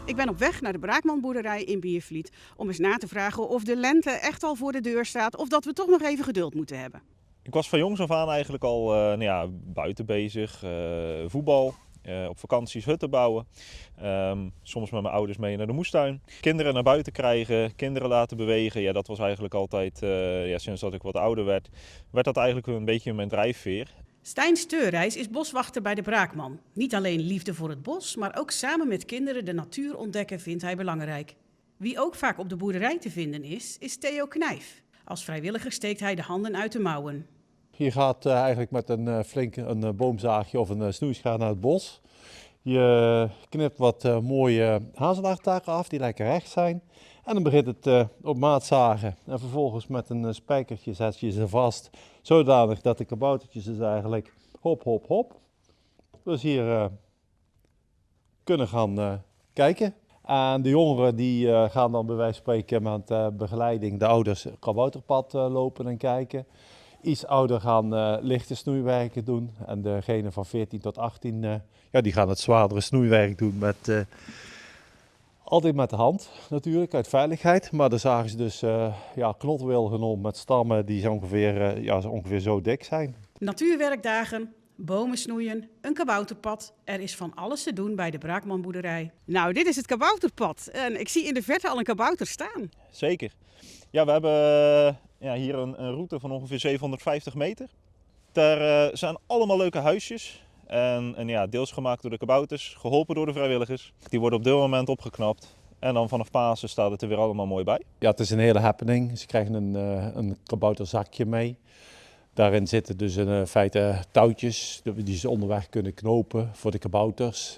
Ik ben op weg naar de Braakmanboerderij in Biervliet om eens na te vragen of de lente echt al voor de deur staat of dat we toch nog even geduld moeten hebben. Ik was van jongs af aan eigenlijk al buiten bezig, voetbal, op vakanties hutten bouwen. Soms met mijn ouders mee naar de moestuin. Kinderen naar buiten krijgen, kinderen laten bewegen. Ja, dat was eigenlijk altijd, sinds dat ik wat ouder werd dat eigenlijk een beetje mijn drijfveer. Stijn Steurreis is boswachter bij de Braakman. Niet alleen liefde voor het bos, maar ook samen met kinderen de natuur ontdekken vindt hij belangrijk. Wie ook vaak op de boerderij te vinden is Theo Knijf. Als vrijwilliger steekt hij de handen uit de mouwen. Je gaat eigenlijk met een boomzaagje of een snoeischaar naar het bos. Je knipt wat mooie hazelaartakken af die lekker recht zijn. En dan begint het op maat zagen. En vervolgens met een spijkertje zet je ze vast. Zodanig dat de kaboutertjes dus eigenlijk hop, hop, hop. Dus hier kunnen gaan kijken. En de jongeren die gaan dan bij wijze van spreken met begeleiding de ouders kabouterpad lopen en kijken. Iets ouder gaan lichte snoeiwerken doen en degene van 14 tot 18 die gaan het zwaardere snoeiwerk doen altijd met de hand natuurlijk, uit veiligheid. Maar dan zagen ze dus knotwil genomen met stammen die zo ongeveer zo dik zijn. Natuurwerkdagen, bomen snoeien, een kabouterpad. Er is van alles te doen bij de Braakmanboerderij. Nou, dit is het kabouterpad en ik zie in de verte al een kabouter staan. Zeker. Ja, we hebben hier een route van ongeveer 750 meter. Daar zijn allemaal leuke huisjes. En deels gemaakt door de kabouters, geholpen door de vrijwilligers. Die worden op dit moment opgeknapt. En dan vanaf Pasen staat het er weer allemaal mooi bij. Ja, het is een hele happening. Ze krijgen een kabouterzakje mee. Daarin zitten dus in feite touwtjes die ze onderweg kunnen knopen voor de kabouters.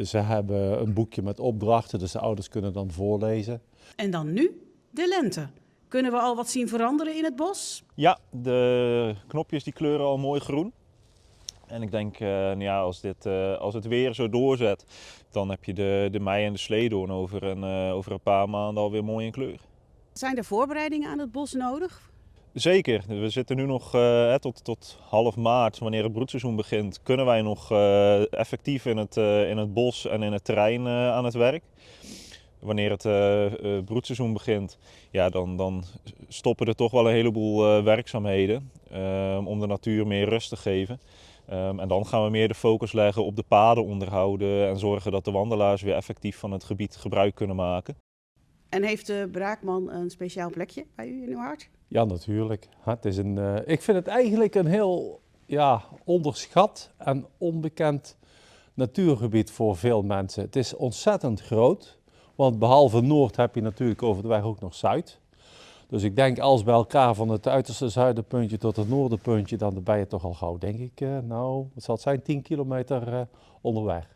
Ze hebben een boekje met opdrachten, dus de ouders kunnen dan voorlezen. En dan nu de lente. Kunnen we al wat zien veranderen in het bos? Ja, de knopjes die kleuren al mooi groen. En ik denk, als het weer zo doorzet, dan heb je de mei en de sleedoorn over een paar maanden alweer mooi in kleur. Zijn er voorbereidingen aan het bos nodig? Zeker. We zitten nu nog tot half maart, wanneer het broedseizoen begint, kunnen wij nog effectief in het bos en in het terrein aan het werk. Wanneer het broedseizoen begint, dan stoppen er toch wel een heleboel werkzaamheden om de natuur meer rust te geven. En dan gaan we meer de focus leggen op de paden onderhouden en zorgen dat de wandelaars weer effectief van het gebied gebruik kunnen maken. En heeft de Braakman een speciaal plekje bij u in uw hart? Ja, natuurlijk. Ik vind het eigenlijk een heel onderschat en onbekend natuurgebied voor veel mensen. Het is ontzettend groot, want behalve Noord heb je natuurlijk over de weg ook nog Zuid. Dus ik denk als bij elkaar van het uiterste zuidenpuntje tot het noordenpuntje, dan ben je toch al gauw, denk ik, wat zal het zijn, 10 kilometer onderweg.